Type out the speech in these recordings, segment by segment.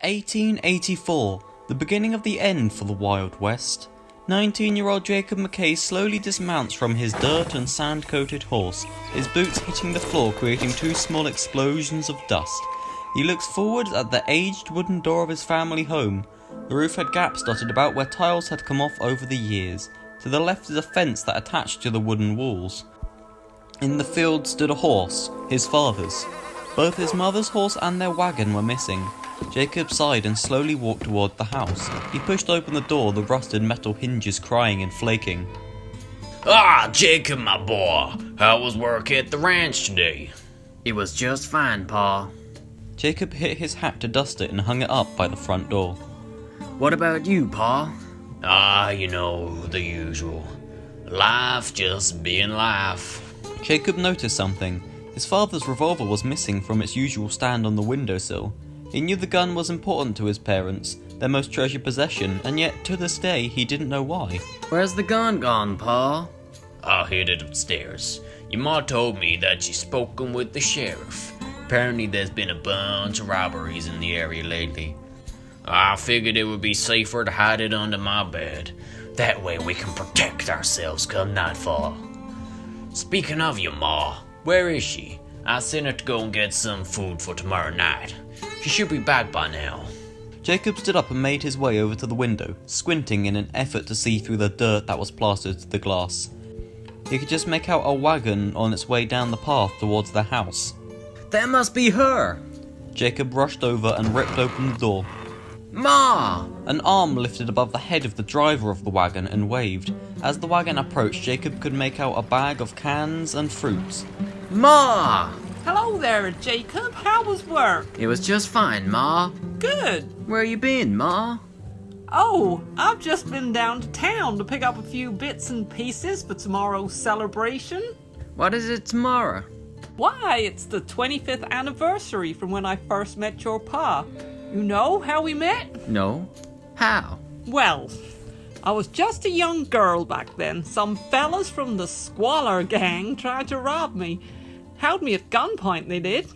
1884, the beginning of the end for the Wild West. 19-year-old Jacob McKay slowly dismounts from his dirt and sand-coated horse, his boots hitting the floor creating two small explosions of dust. He looks forward at the aged wooden door of his family home. The roof had gaps dotted about where tiles had come off over the years. To the left is a fence that attached to the wooden walls. In the field stood a horse, his father's. Both his mother's horse and their wagon were missing. Jacob sighed and slowly walked toward the house. He pushed open the door, the rusted metal hinges crying and flaking. Ah, Jacob, my boy, how was work at the ranch today? It was just fine, Pa. Jacob hit his hat to dust it and hung it up by the front door. What about you, Pa? Ah, you know, the usual. Life just being life. Jacob noticed something. His father's revolver was missing from its usual stand on the windowsill. He knew the gun was important to his parents, their most treasured possession, and yet to this day he didn't know why. Where's the gun gone, Pa? I hid it upstairs. Your ma told me that she's spoken with the sheriff. Apparently there's been a bunch of robberies in the area lately. I figured it would be safer to hide it under my bed. That way we can protect ourselves come nightfall. Speaking of your ma, where is she? I sent her to go and get some food for tomorrow night. She should be back by now. Jacob stood up and made his way over to the window, squinting in an effort to see through the dirt that was plastered to the glass. He could just make out a wagon on its way down the path towards the house. That must be her! Jacob rushed over and ripped open the door. Ma! An arm lifted above the head of the driver of the wagon and waved. As the wagon approached, Jacob could make out a bag of cans and fruits. Ma! Hello there, Jacob. How was work? It was just fine, Ma. Good. Where you been, Ma? Oh, I've just been down to town to pick up a few bits and pieces for tomorrow's celebration. What is it tomorrow? Why, it's the 25th anniversary from when I first met your pa. You know how we met? No. How? Well, I was just a young girl back then. Some fellas from the Squalor gang tried to rob me. Held me at gunpoint, they did.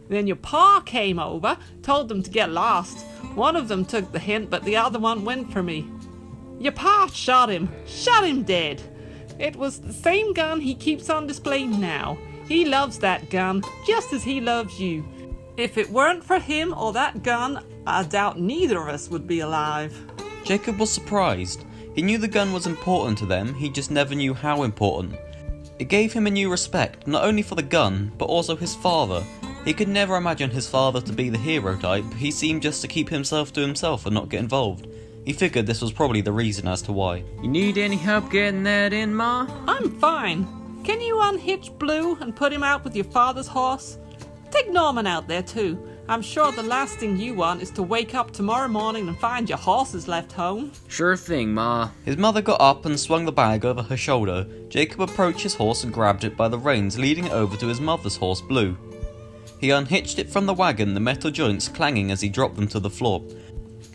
Then your pa came over, told them to get lost. One of them took the hint, but the other one went for me. Your pa shot him dead. It was the same gun he keeps on display now. He loves that gun, just as he loves you. If it weren't for him or that gun, I doubt neither of us would be alive. Jacob was surprised. He knew the gun was important to them, he just never knew how important. It gave him a new respect, not only for the gun, but also his father. He could never imagine his father to be the hero type. He seemed just to keep himself to himself and not get involved. He figured this was probably the reason as to why. You need any help getting that in, Ma? I'm fine. Can you unhitch Blue and put him out with your father's horse? Take Norman out there too. I'm sure the last thing you want is to wake up tomorrow morning and find your horses left home. Sure thing, Ma. His mother got up and swung the bag over her shoulder. Jacob approached his horse and grabbed it by the reins, leading it over to his mother's horse, Blue. He unhitched it from the wagon, the metal joints clanging as he dropped them to the floor.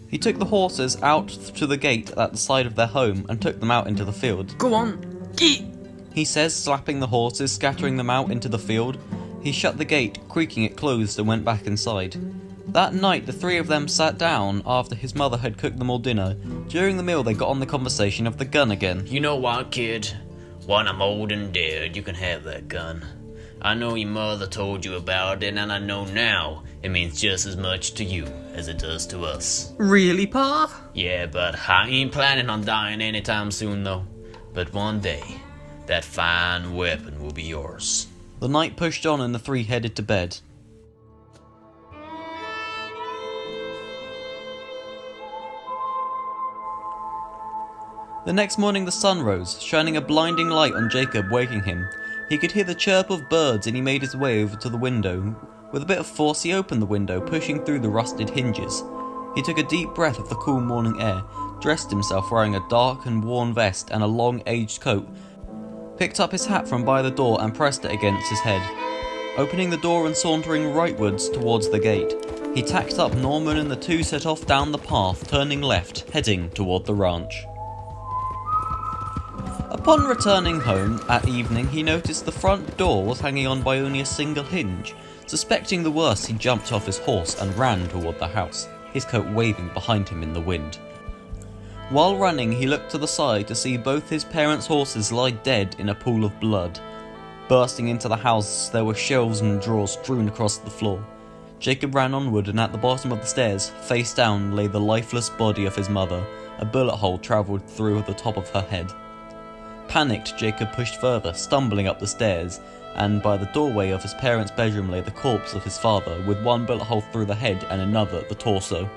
He took the horses out to the gate at the side of their home and took them out into the field. Go on. Gee! He says, slapping the horses, scattering them out into the field. He shut the gate, creaking it closed, and went back inside. That night, the three of them sat down after his mother had cooked them all dinner. During the meal, they got on the conversation of the gun again. You know what, kid? When I'm old and dead, you can have that gun. I know your mother told you about it, and I know now it means just as much to you as it does to us. Really, Pa? Yeah, but I ain't planning on dying anytime soon, though. But one day, that fine weapon will be yours. The night pushed on and the three headed to bed. The next morning the sun rose, shining a blinding light on Jacob, waking him. He could hear the chirp of birds and he made his way over to the window. With a bit of force he opened the window, pushing through the rusted hinges. He took a deep breath of the cool morning air, dressed himself wearing a dark and worn vest and a long aged coat, picked up his hat from by the door and pressed it against his head. Opening the door and sauntering rightwards towards the gate, he tacked up Norman and the two set off down the path, turning left, heading toward the ranch. Upon returning home at evening, he noticed the front door was hanging on by only a single hinge. Suspecting the worst, he jumped off his horse and ran toward the house. his coat waving behind him in the wind. While running, he looked to the side to see both his parents' horses lie dead in a pool of blood. Bursting into the house, there were shelves and drawers strewn across the floor. Jacob ran onward, and at the bottom of the stairs, face down, lay the lifeless body of his mother. A bullet hole travelled through the top of her head. Panicked, Jacob pushed further, stumbling up the stairs, and by the doorway of his parents' bedroom lay the corpse of his father, with one bullet hole through the head and another at the torso.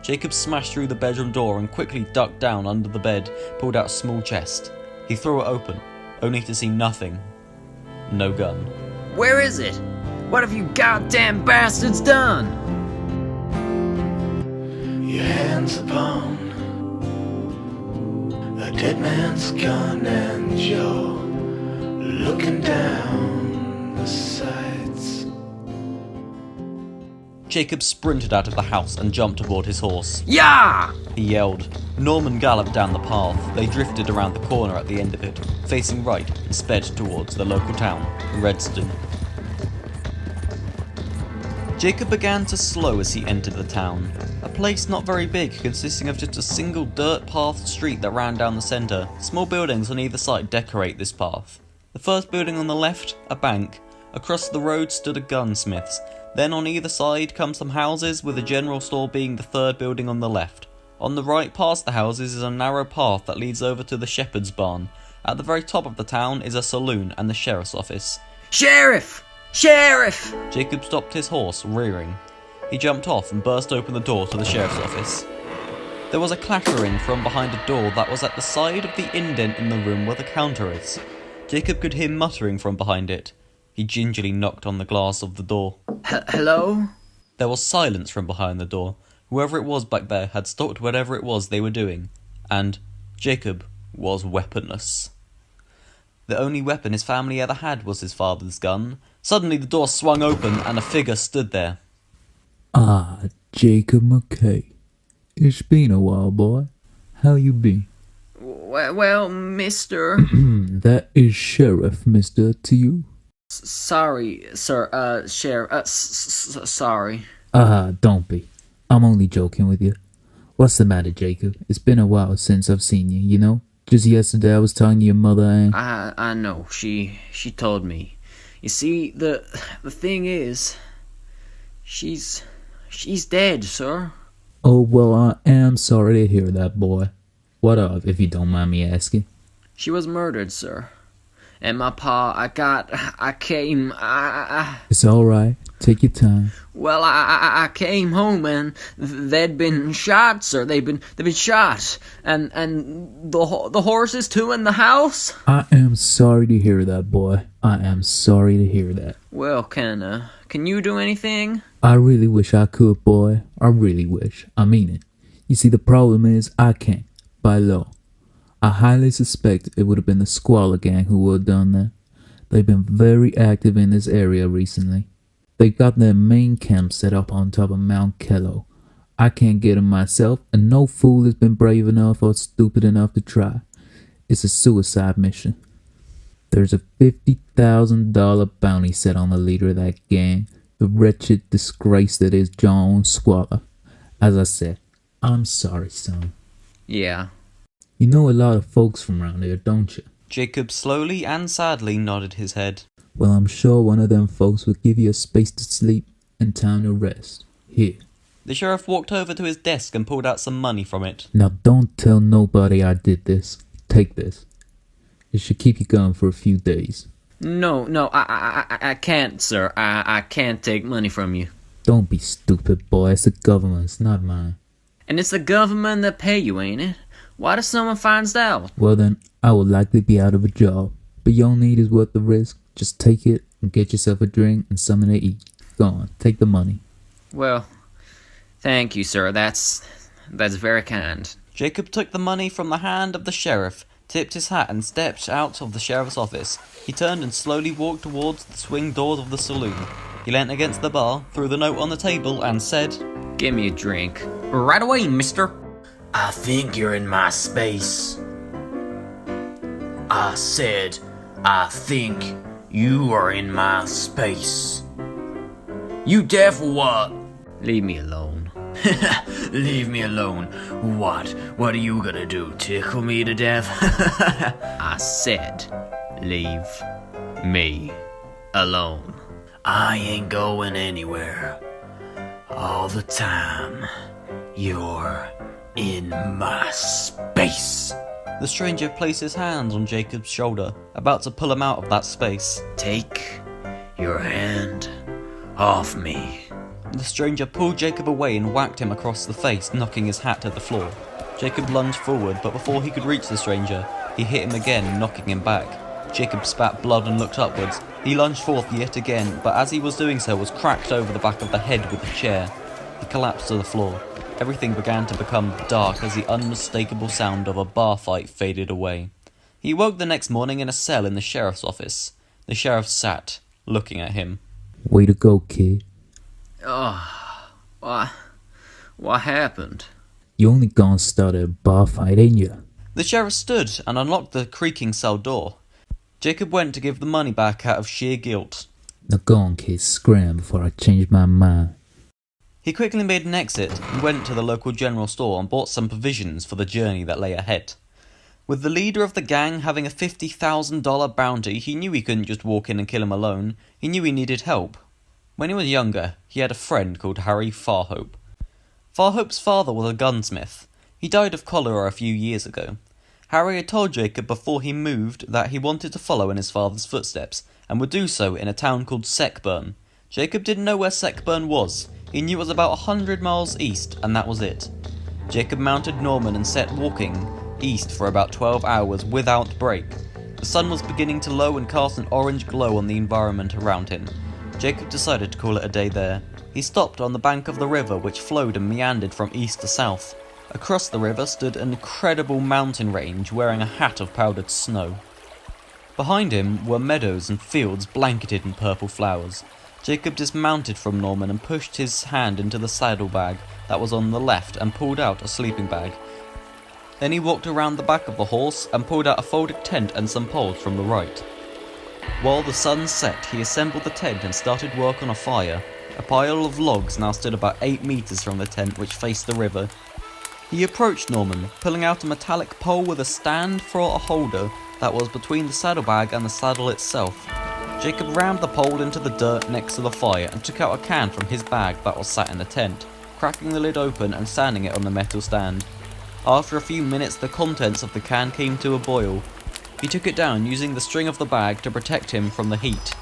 Jacob smashed through the bedroom door and quickly ducked down under the bed, pulled out a small chest. He threw it open, only to see nothing. No gun. Where is it? What have you goddamn bastards done? Your hands upon a dead man's gun, and you're looking down the sights. Jacob sprinted out of the house and jumped aboard his horse. Yeah! He yelled. Norman galloped down the path. They drifted around the corner at the end of it, facing right, and sped towards the local town, Redstone. Jacob began to slow as he entered the town. A place not very big, consisting of just a single dirt-pathed street that ran down the centre. Small buildings on either side decorate this path. The first building on the left, a bank. Across the road stood a gunsmith's. Then on either side come some houses, with a general store being the third building on the left. On the right past the houses is a narrow path that leads over to the shepherd's barn. At the very top of the town is a saloon and the sheriff's office. Sheriff! Sheriff! Jacob stopped his horse, rearing. He jumped off and burst open the door to the sheriff's office. There was a clattering from behind a door that was at the side of the indent in the room where the counter is. Jacob could hear muttering from behind it. He gingerly knocked on the glass of the door. Hello? There was silence from behind the door. Whoever it was back there had stopped whatever it was they were doing, and Jacob was weaponless. The only weapon his family ever had was his father's gun. Suddenly the door swung open and a figure stood there. Ah, Jacob McKay. It's been a while, boy. How you been? Well, mister... That is Sheriff, mister, to you. Sorry, sir, Sheriff, sorry. Don't be. I'm only joking with you. What's the matter, Jacob? It's been a while since I've seen you, you know? Just yesterday I was talking to your mother and... I know, she told me. You see, the thing is, she's dead, sir. Oh, well, I am sorry to hear that, boy. What of, if you don't mind me asking? She was murdered, sir. And my pa, It's alright. Take your time. Well, I came home and they'd been shot, sir. They'd been shot, and the horses too in the house. I am sorry to hear that, boy. I am sorry to hear that. Well, can you do anything? I really wish I could, boy. I really wish. I mean it. You see, the problem is I can't, by law. I highly suspect it would have been the Squalor Gang who would have done that. They've been very active in this area recently. They've got their main camp set up on top of Mount Kello. I can't get them myself, and no fool has been brave enough or stupid enough to try. It's a suicide mission. There's a $50,000 bounty set on the leader of that gang, the wretched disgrace that is John Squalor. As I said, I'm sorry, son. Yeah. You know a lot of folks from around here, don't you? Jacob slowly and sadly nodded his head. Well, I'm sure one of them folks will give you a space to sleep and time to rest. Here. The sheriff walked over to his desk and pulled out some money from it. Now don't tell nobody I did this. Take this. It should keep you going for a few days. No, I can't, sir. I can't take money from you. Don't be stupid, boy. It's the government's, not mine. And it's the government that pay you, ain't it? What if someone finds out? Well then, I will likely be out of a job. But your need is worth the risk. Just take it and get yourself a drink and something to eat. Go on, take the money. Well, thank you, sir. That's very kind. Jacob took the money from the hand of the sheriff, tipped his hat and stepped out of the sheriff's office. He turned and slowly walked towards the swing doors of the saloon. He leant against the bar, threw the note on the table and said, Give me a drink. Right away, mister. I think you're in my space. I said, I think you are in my space. You deaf or what? Leave me alone. Leave me alone. What are you gonna do? Tickle me to death? I said, leave me Alone. I ain't going anywhere. All the time, you're in my space. The stranger placed his hands on Jacob's shoulder, about to pull him out of that space. Take your hand off me. The stranger pulled Jacob away and whacked him across the face, knocking his hat to the floor. Jacob lunged forward, but before he could reach the stranger, he hit him again, knocking him back. Jacob spat blood and looked upwards. He lunged forth yet again, but as he was doing so, was cracked over the back of the head with a chair. He collapsed to the floor. Everything began to become dark as the unmistakable sound of a bar fight faded away. He woke the next morning in a cell in the sheriff's office. The sheriff sat, looking at him. Way to go, kid. What happened? You only gonna start a bar fight, ain't ya? The sheriff stood and unlocked the creaking cell door. Jacob went to give the money back out of sheer guilt. Now go on, kid, scram before I change my mind. He quickly made an exit and went to the local general store and bought some provisions for the journey that lay ahead. With the leader of the gang having a $50,000 bounty, he knew he couldn't just walk in and kill him alone. He knew he needed help. When he was younger, he had a friend called Harry Farhope. Farhope's father was a gunsmith. He died of cholera a few years ago. Harry had told Jacob before he moved that he wanted to follow in his father's footsteps, and would do so in a town called Seckburn. Jacob didn't know where Seckburn was. He knew it was about 100 miles east, and that was it. Jacob mounted Norman and set walking east for about 12 hours without break. The sun was beginning to low and cast an orange glow on the environment around him. Jacob decided to call it a day there. He stopped on the bank of the river, which flowed and meandered from east to south. Across the river stood an incredible mountain range wearing a hat of powdered snow. Behind him were meadows and fields blanketed in purple flowers. Jacob dismounted from Norman and pushed his hand into the saddlebag that was on the left and pulled out a sleeping bag. Then he walked around the back of the horse and pulled out a folded tent and some poles from the right. While the sun set, he assembled the tent and started work on a fire. A pile of logs now stood about 8 meters from the tent which faced the river. He approached Norman, pulling out a metallic pole with a stand for a holder that was between the saddlebag and the saddle itself. Jacob rammed the pole into the dirt next to the fire and took out a can from his bag that was sat in the tent, cracking the lid open and standing it on the metal stand. After a few minutes, the contents of the can came to a boil. He took it down using the string of the bag to protect him from the heat.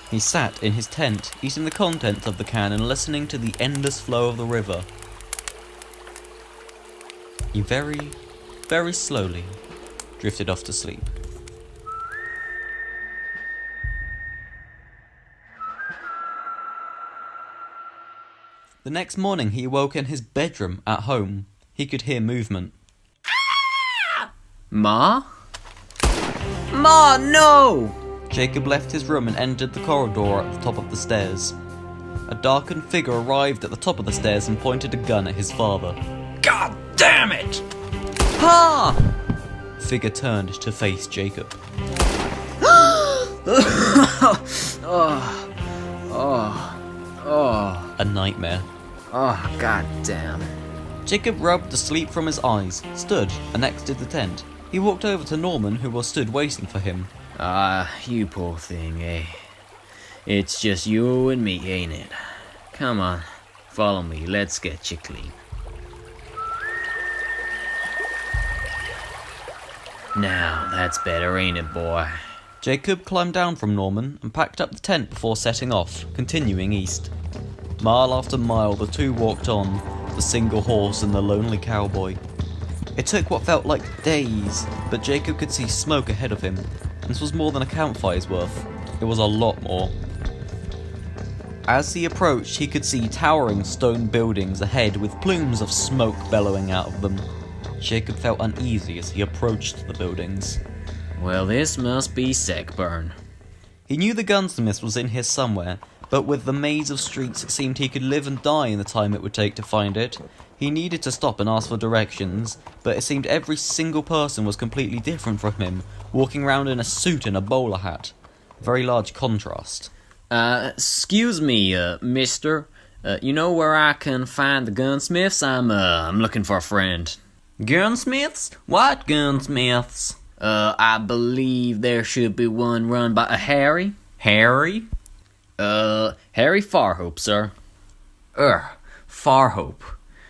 He sat in his tent, eating the contents of the can and listening to the endless flow of the river. He very, very slowly drifted off to sleep. The next morning he awoke in his bedroom at home. He could hear movement. Ma? Ma, no! Jacob left his room and entered the corridor at the top of the stairs. A darkened figure arrived at the top of the stairs and pointed a gun at his father. God damn it! Pa! Figure turned to face Jacob. A nightmare. Oh, god damn. Jacob rubbed the sleep from his eyes, stood, and exited the tent. He walked over to Norman, who was stood waiting for him. You poor thing, eh? It's just you and me, ain't it? Come on, follow me, let's get you clean. Now, that's better, ain't it, boy? Jacob climbed down from Norman and packed up the tent before setting off, continuing east. Mile after mile the two walked on, the single horse and the lonely cowboy. It took what felt like days, but Jacob could see smoke ahead of him. This was more than a campfire's worth. It was a lot more. As he approached, he could see towering stone buildings ahead with plumes of smoke bellowing out of them. Jacob felt uneasy as he approached the buildings. Well, this must be Seckburn. He knew the gunsmith was in here somewhere, but with the maze of streets it seemed he could live and die in the time it would take to find it. He needed to stop and ask for directions, but it seemed every single person was completely different from him, walking around in a suit and a bowler hat. Very large contrast. Excuse me, mister. You know where I can find the gunsmiths? I'm looking for a friend. Gunsmiths? What gunsmiths? I believe there should be one run by a Harry. Harry? Harry Farhope, sir. Farhope.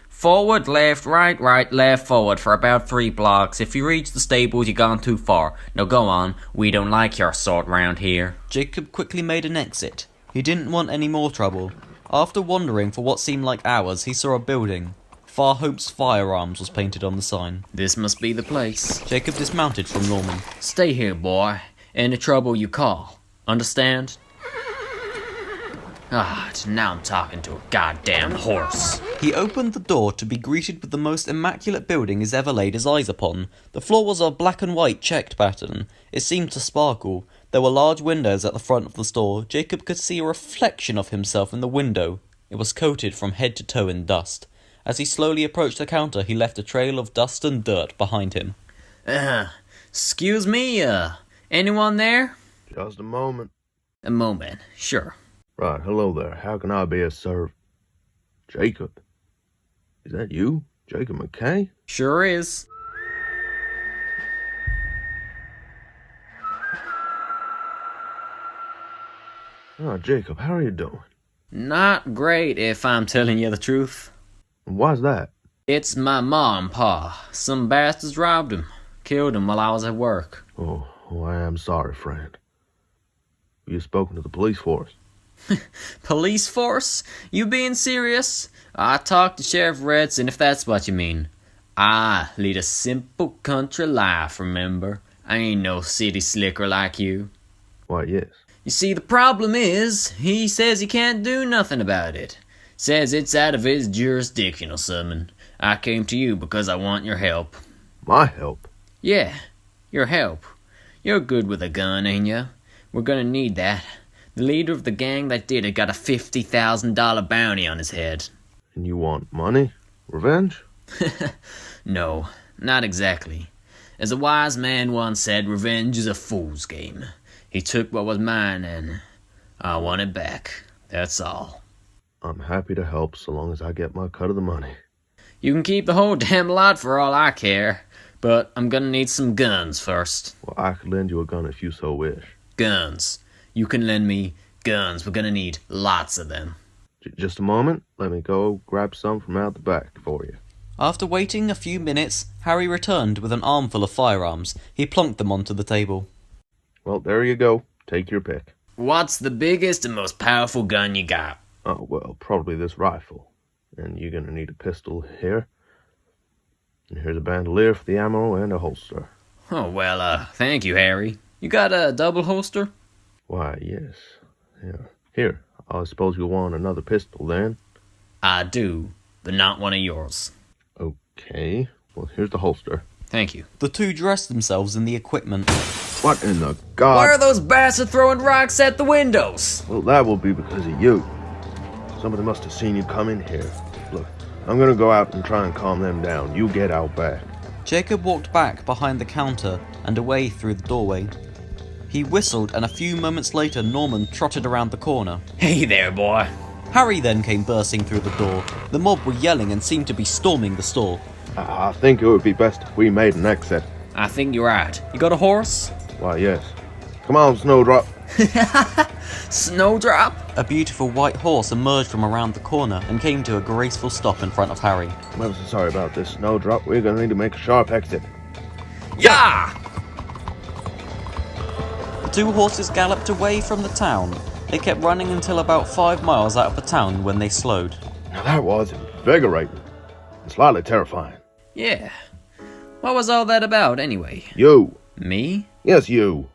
Forward, left, right, left, forward for about 3 blocks. If you reach the stables, you've gone too far. Now go on. We don't like your sort round here. Jacob quickly made an exit. He didn't want any more trouble. After wandering for what seemed like hours, he saw a building. Farhope's Firearms was painted on the sign. This must be the place. Jacob dismounted from Norman. Stay here, boy. Any trouble you call. Understand? Now I'm talking to a goddamn horse. He opened the door to be greeted with the most immaculate building he's ever laid his eyes upon. The floor was a black and white checked pattern. It seemed to sparkle. There were large windows at the front of the store. Jacob could see a reflection of himself in the window. It was coated from head to toe in dust. As he slowly approached the counter, he left a trail of dust and dirt behind him. Excuse me, anyone there? Just a moment. A moment, sure. Right, hello there. How can I be of service? Jacob? Is that you? Jacob McKay? Sure is. Oh, Jacob, how are you doing? Not great, if I'm telling you the truth. And why's that? It's my mom, Pa. Some bastards robbed him. Killed him while I was at work. Oh, I am sorry, friend. Have you spoken to the police force? Police force? You being serious? I talked to Sheriff Redson, if that's what you mean. I lead a simple country life, remember? I ain't no city slicker like you. Why, yes. You see, the problem is, he says he can't do nothing about it. Says it's out of his jurisdiction or something. I came to you because I want your help. My help? Yeah, your help. You're good with a gun, ain't ya? We're gonna need that. The leader of the gang that did it got a $50,000 bounty on his head. And you want money? Revenge? No, not exactly. As a wise man once said, revenge is a fool's game. He took what was mine and I want it back. That's all. I'm happy to help so long as I get my cut of the money. You can keep the whole damn lot for all I care, but I'm gonna need some guns first. Well, I could lend you a gun if you so wish. Guns. You can lend me guns. We're gonna need lots of them. Just a moment. Let me go grab some from out the back for you. After waiting a few minutes, Harry returned with an armful of firearms. He plonked them onto the table. Well, there you go. Take your pick. What's the biggest and most powerful gun you got? Oh, well, probably this rifle. And you're gonna need a pistol here. And here's a bandolier for the ammo and a holster. Oh, well, thank you, Harry. You got a double holster? Why, yes. Here, I suppose you'll want another pistol then. I do, but not one of yours. Okay. Well, here's the holster. Thank you. The two dressed themselves in the equipment. What in the God? Why are those bastards throwing rocks at the windows? Well, that will be because of you. Somebody must have seen you come in here. Look, I'm gonna go out and try and calm them down. You get out back. Jacob walked back behind the counter and away through the doorway. He whistled, and a few moments later Norman trotted around the corner. Hey there, boy. Harry then came bursting through the door. The mob were yelling and seemed to be storming the store. I think it would be best if we made an exit. I think you're right. You got a horse? Why, yes. Come on, Snowdrop. Snowdrop? A beautiful white horse emerged from around the corner and came to a graceful stop in front of Harry. I'm ever so sorry about this, Snowdrop. We're gonna need to make a sharp exit. Yeah! The two horses galloped away from the town. They kept running until about 5 miles out of the town when they slowed. Now that was invigorating. And slightly terrifying. Yeah. What was all that about, anyway? You. Me? Yes, you.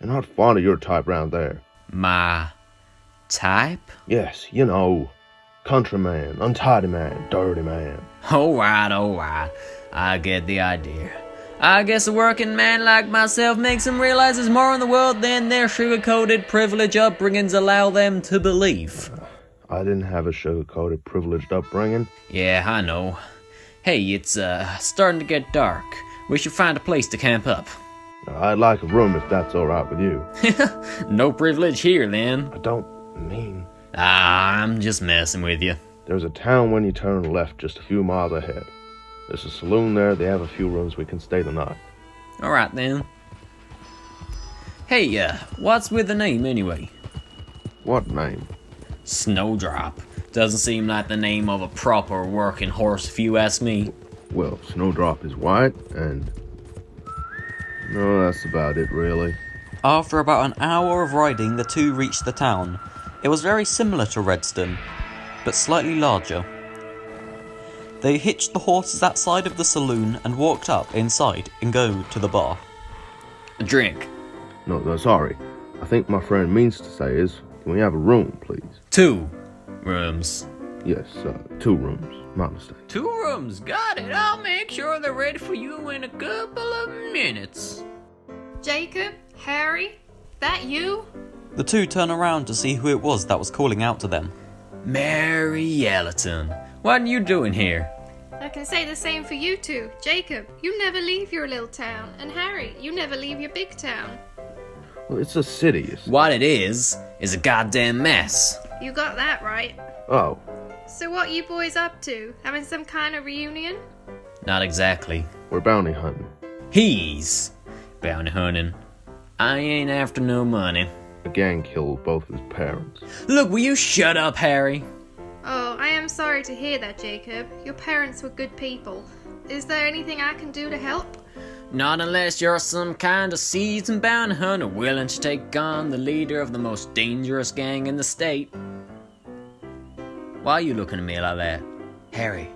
You're not fond of your type round there. My type? Yes, you know. Countryman, untidy man, dirty man. Alright. I get the idea. I guess a working man like myself makes them realize there's more in the world than their sugar-coated privileged upbringings allow them to believe. I didn't have a sugar-coated privileged upbringing. Yeah, I know. Hey, it's starting to get dark. We should find a place to camp up. I'd like a room if that's alright with you. No privilege here, then. I don't mean... I'm just messing with you. There's a town when you turn left just a few miles ahead. There's a saloon there. They have a few rooms we can stay the night. Alright then. Hey, what's with the name anyway? What name? Snowdrop. Doesn't seem like the name of a proper working horse if you ask me. Well, Snowdrop is white, and... no, that's about it, really. After about an hour of riding, the two reached the town. It was very similar to Redstone, but slightly larger. They hitched the horses outside of the saloon and walked up inside and go to the bar. A drink. No, sorry. I think my friend means to say is, can we have a room, please? 2 rooms. Yes, 2 rooms. My mistake. 2 rooms, got it. I'll make sure they're ready for you in a couple of minutes. Jacob? Harry? That you? The two turned around to see who it was that was calling out to them. Mary Yellerton, what are you doing here? I can say the same for you two. Jacob, you never leave your little town. And Harry, you never leave your big town. Well, it's a city, you see. What it is a goddamn mess. You got that right. Oh, So what you boys up to? Having some kind of reunion? Not exactly. we're bounty hunting. He's bounty hunting. I ain't after no money. A gang killed both his parents. Look, will you shut up, Harry? Oh, I am sorry to hear that, Jacob. Your parents were good people. Is there anything I can do to help? Not unless you're some kind of seasoned bounty hunter willing to take on the leader of the most dangerous gang in the state. Why are you looking at me like that? Harry,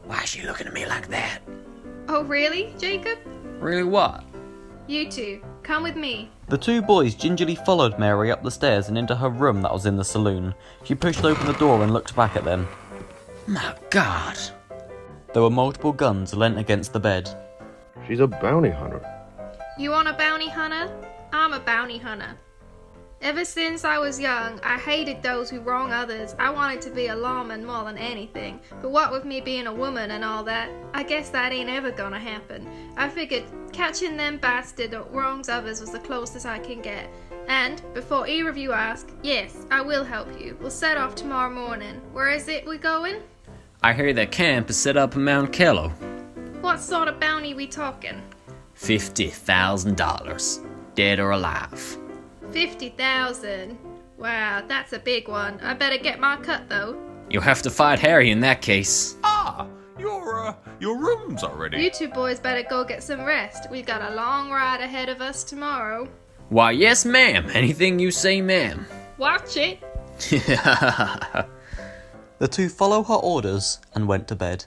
why is you looking at me like that? Oh, really, Jacob? Really what? You two, come with me. The two boys gingerly followed Mary up the stairs and into her room that was in the saloon. She pushed open the door and looked back at them. My God. There were multiple guns leant against the bed. She's a bounty hunter. You want a bounty hunter? I'm a bounty hunter. Ever since I was young, I hated those who wrong others. I wanted to be a lawman more than anything. But what with me being a woman and all that, I guess that ain't ever gonna happen. I figured catching them bastard that wrongs others was the closest I can get. And, before either of you ask, yes, I will help you. We'll set off tomorrow morning. Where is it we going? I hear that camp is set up in Mount Kello. What sort of bounty we talking? $50,000. Dead or alive. 50,000. Wow, that's a big one. I better get my cut though. You'll have to fight Harry in that case. Ah, your room's already. You two boys better go get some rest. We've got a long ride ahead of us tomorrow. Why, yes, ma'am. Anything you say, ma'am. Watch it. The two followed her orders and went to bed.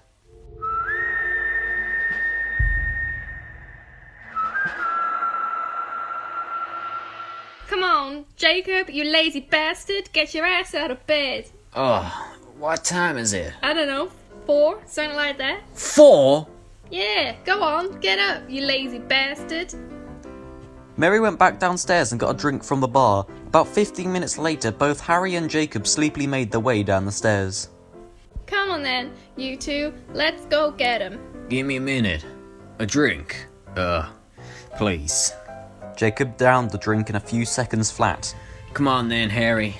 Come on, Jacob, you lazy bastard. Get your ass out of bed. Oh, what time is it? I don't know, 4? Something like that? 4? Yeah, go on, get up, you lazy bastard. Mary went back downstairs and got a drink from the bar. About 15 minutes later, both Harry and Jacob sleepily made their way down the stairs. Come on then, you two. Let's go get him. Give me a minute. A drink. Please. Jacob downed the drink in a few seconds flat. Come on then, Harry.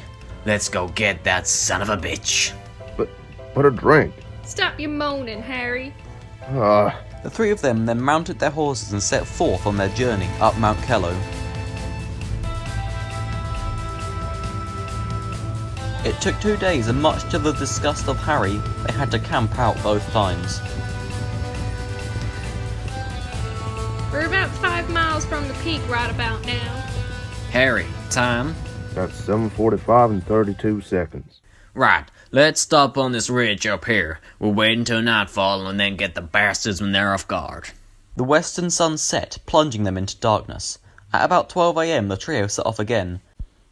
Let's go get that son of a bitch. But a drink. Stop your moaning, Harry. The three of them then mounted their horses and set forth on their journey up Mount Kello. It took 2 days, and much to the disgust of Harry, they had to camp out both times. We're about 5 miles from the peak right about now. Harry, time? That's 7:45 and 32 seconds. Right, let's stop on this ridge up here. We'll wait until nightfall and then get the bastards when they're off guard. The western sun set, plunging them into darkness. At about 12 AM, the trio set off again.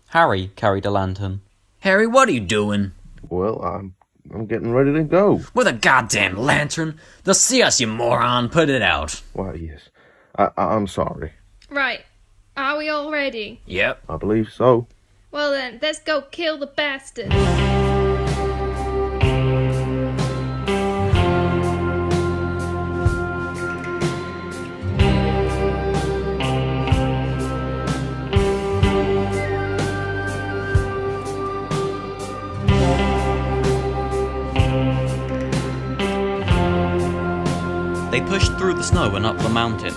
Harry carried a lantern. Harry, what are you doing? Well, I'm getting ready to go. With a goddamn lantern? They'll see us, you moron. Put it out. Why, yes. I'm sorry. Right. Are we all ready? Yep. I believe so. Well then, let's go kill the bastards. They pushed through the snow and up the mountain.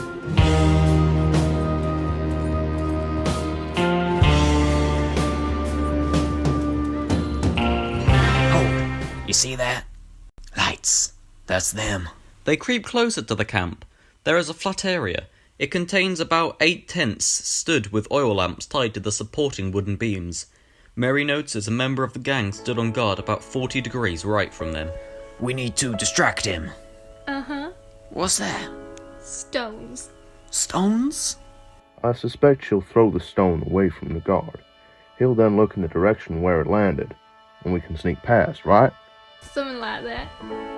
You see that? Lights. That's them. They creep closer to the camp. There is a flat area. It contains about 8 tents stood with oil lamps tied to the supporting wooden beams. Mary notices a member of the gang stood on guard about 40 degrees right from them. We need to distract him. Uh-huh. What's that? Stones. Stones? I suspect she'll throw the stone away from the guard. He'll then look in the direction where it landed, and we can sneak past, right? Something like that.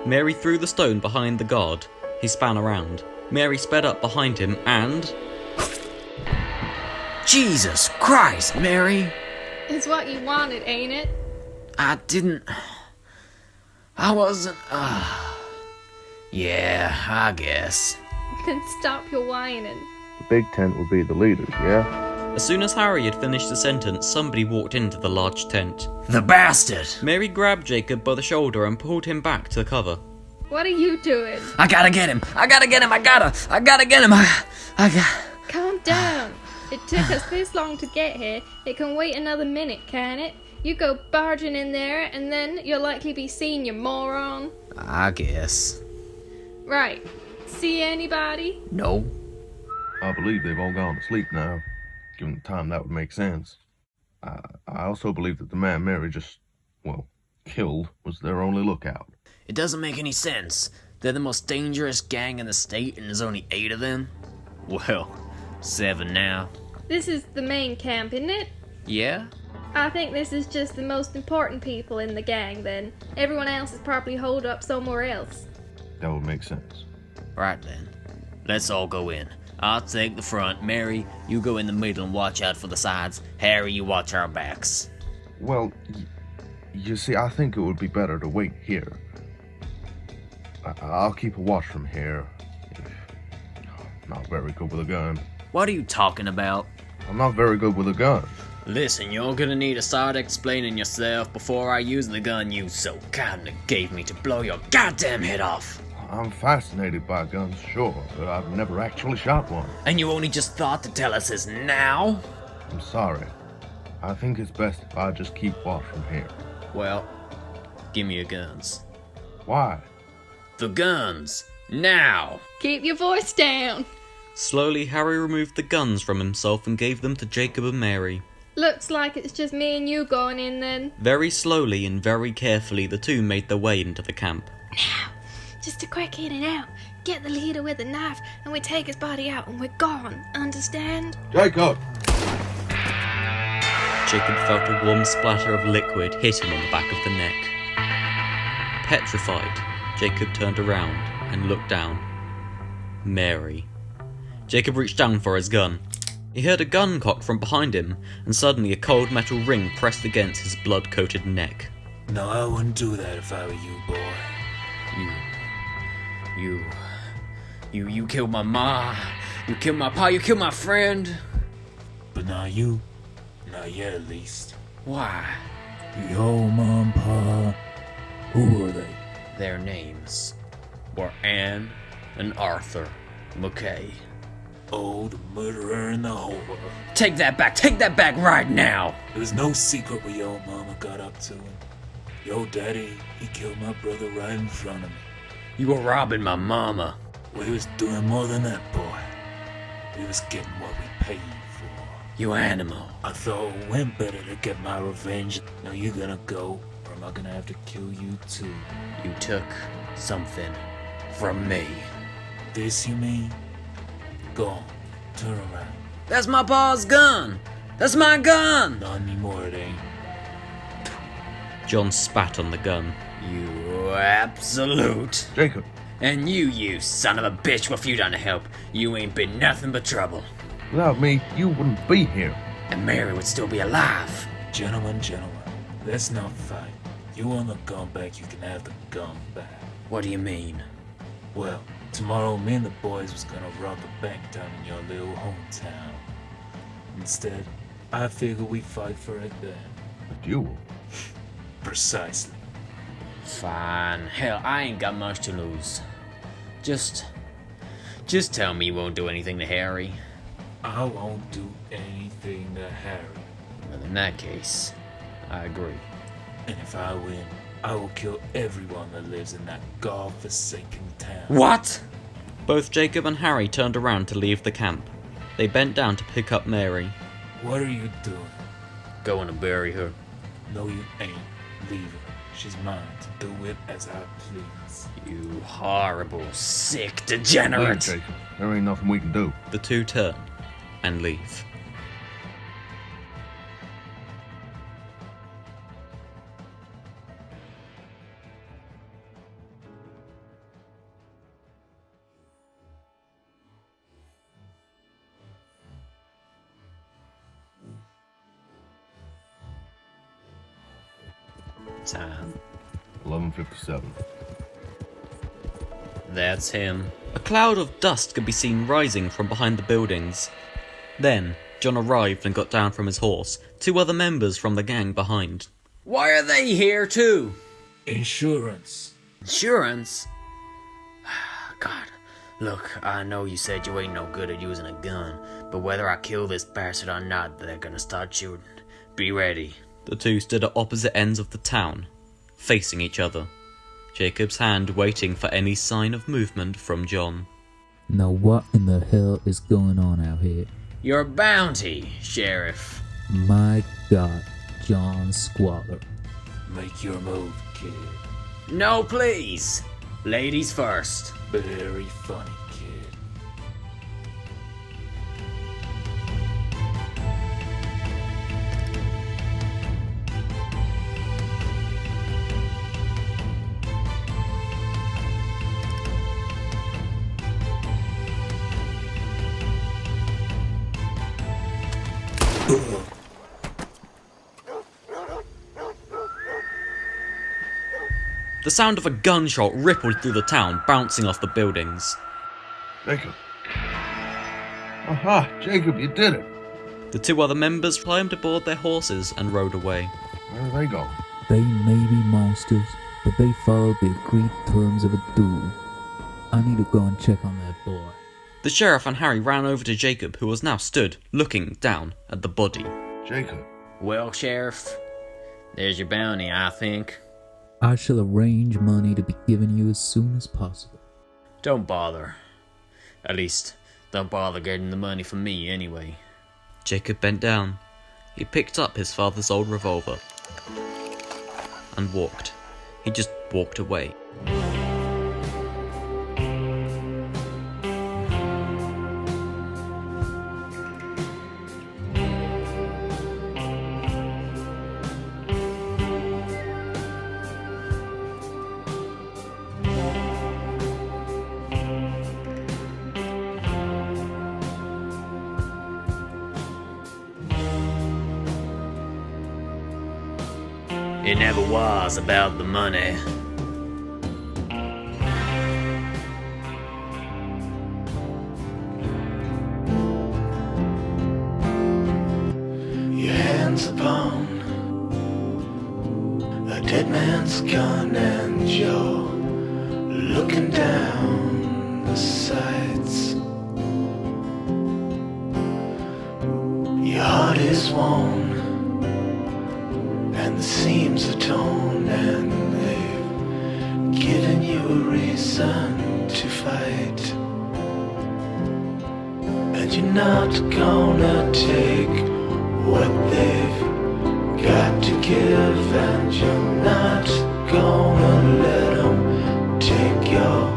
Mary threw the stone behind the guard. He span around. Mary sped up behind him and... Jesus Christ, Mary! It's what you wanted, ain't it? I wasn't, Yeah, I guess. Then stop your whining. The big tent would be the leaders, yeah? As soon as Harry had finished the sentence, somebody walked into the large tent. The bastard! Mary grabbed Jacob by the shoulder and pulled him back to cover. What are you doing? I gotta get him! I gotta get him! I gotta get him! Calm down. It took us this long to get here. It can wait another minute, can it? You go barging in there, and then you'll likely be seen, you moron. I guess. Right. See anybody? No. I believe they've all gone to sleep now. Given the time, that would make sense. I also believe that the man Mary just, killed was their only lookout. It doesn't make any sense. They're the most dangerous gang in the state, and there's only 8 of them? Well, 7 now. This is the main camp, isn't it? Yeah? I think this is just the most important people in the gang, then. Everyone else is probably holed up somewhere else. That would make sense. Right then. Let's all go in. I'll take the front. Mary, you go in the middle and watch out for the sides. Harry, you watch our backs. Well, you see, I think it would be better to wait here. I'll keep a watch from here. Not very good with a gun. What are you talking about? I'm not very good with a gun. Listen, you're gonna need to start explaining yourself before I use the gun you so kindly gave me to blow your goddamn head off. I'm fascinated by guns, sure, but I've never actually shot one. And you only just thought to tell us this now? I'm sorry. I think it's best if I just keep watch from here. Well, give me your guns. Why? The guns! Now! Keep your voice down. Slowly, Harry removed the guns from himself and gave them to Jacob and Mary. Looks like it's just me and you going in then. Very slowly and very carefully, the two made their way into the camp. Now, just a quick in and out. Get the leader with a knife and we take his body out and we're gone. Understand? Jacob! Jacob felt a warm splatter of liquid hit him on the back of the neck. Petrified, Jacob turned around and looked down. Mary. Jacob reached down for his gun. He heard a gun cock from behind him, and suddenly a cold metal ring pressed against his blood-coated neck. No, I wouldn't do that if I were you, boy. You killed my ma. You killed my pa. You killed my friend. But not you. Not yet, at least. Why? Yo, Mom, Pa. Who were they? Their names were Anne and Arthur McKay. Oh, the murderer and the whore. Take that back right now! It was no secret what your mama got up to him. Yo, daddy, he killed my brother right in front of me. You were robbing my mama. Well, he was doing more than that, boy. He was getting what we paid for. You animal. I thought it went better to get my revenge. Now you gonna go, or am I gonna have to kill you too? You took something from me. This, you mean? Go on, turn around. That's my pa's gun! That's my gun! Not anymore, it ain't. John spat on the gun. You absolute. Jacob! And you son of a bitch, what have you done to help? You ain't been nothing but trouble. Without me, you wouldn't be here. And Mary would still be alive. Gentlemen, let's not fight. You want the gun back, you can have the gun back. What do you mean? Well, tomorrow me and the boys was gonna rob a bank down in your little hometown. Instead, I figure we fight for it then. A duel? Precisely. Fine. Hell, I ain't got much to lose. Just Just tell me you won't do anything to Harry. I won't do anything to Harry. Well, in that case, I agree. And if I win, I will kill everyone that lives in that god-forsaken town. What? Both Jacob and Harry turned around to leave the camp. They bent down to pick up Mary. What are you doing? Going to bury her. No, you ain't. Leave her. She's mine to do with as I please. You horrible, sick Leave, degenerate. Jacob. There ain't nothing we can do. The two turn and leave. Time. 11:57. That's him. A cloud of dust could be seen rising from behind the buildings. Then, John arrived and got down from his horse, two other members from the gang behind. Why are they here too? Insurance. Insurance? God, look, I know you said you ain't no good at using a gun, but whether I kill this bastard or not, they're gonna start shooting. Be ready. The two stood at opposite ends of the town, facing each other, Jacob's hand waiting for any sign of movement from John. Now what in the hell is going on out here? Your bounty, Sheriff. My God, John Squalor. Make your move, kid. No, please. Ladies first. Very funny, kid. The sound of a gunshot rippled through the town, bouncing off the buildings. Jacob. Aha, Jacob, you did it. The two other members climbed aboard their horses and rode away. Where are they going? They may be monsters, but they followed the agreed terms of a duel. I need to go and check on that boy. The sheriff and Harry ran over to Jacob, who was now stood, looking down at the body. Jacob. Well, Sheriff, there's your bounty, I think. I shall arrange money to be given you as soon as possible. Don't bother. At least, don't bother getting the money from me anyway. Jacob bent down. He picked up his father's old revolver and walked. He just walked away. It never was about the money. Your hands upon a dead man's gun, and you're looking down the sights. Your heart is worn and the seams are torn, and they've given you a reason to fight. And you're not gonna take what they've got to give, and you're not gonna let them take your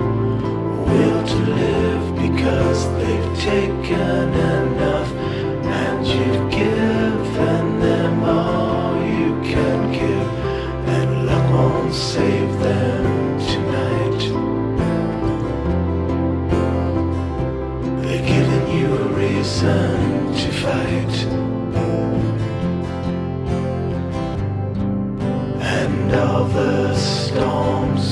will to live, because they've taken enough, and you've given them all you can give, and luck won't save them tonight. They're giving you a reason to fight, and all the storms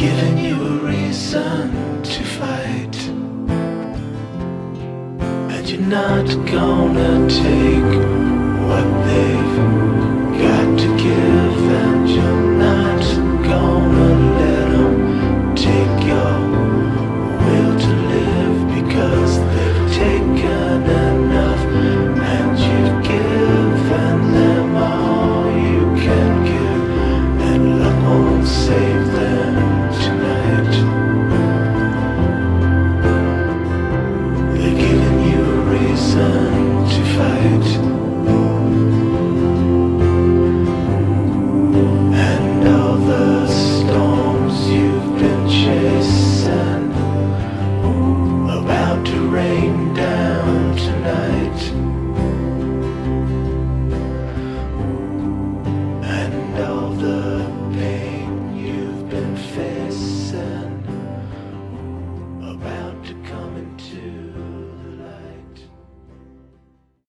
giving you a reason to fight. And you're not gonna take what they've got to give, and you're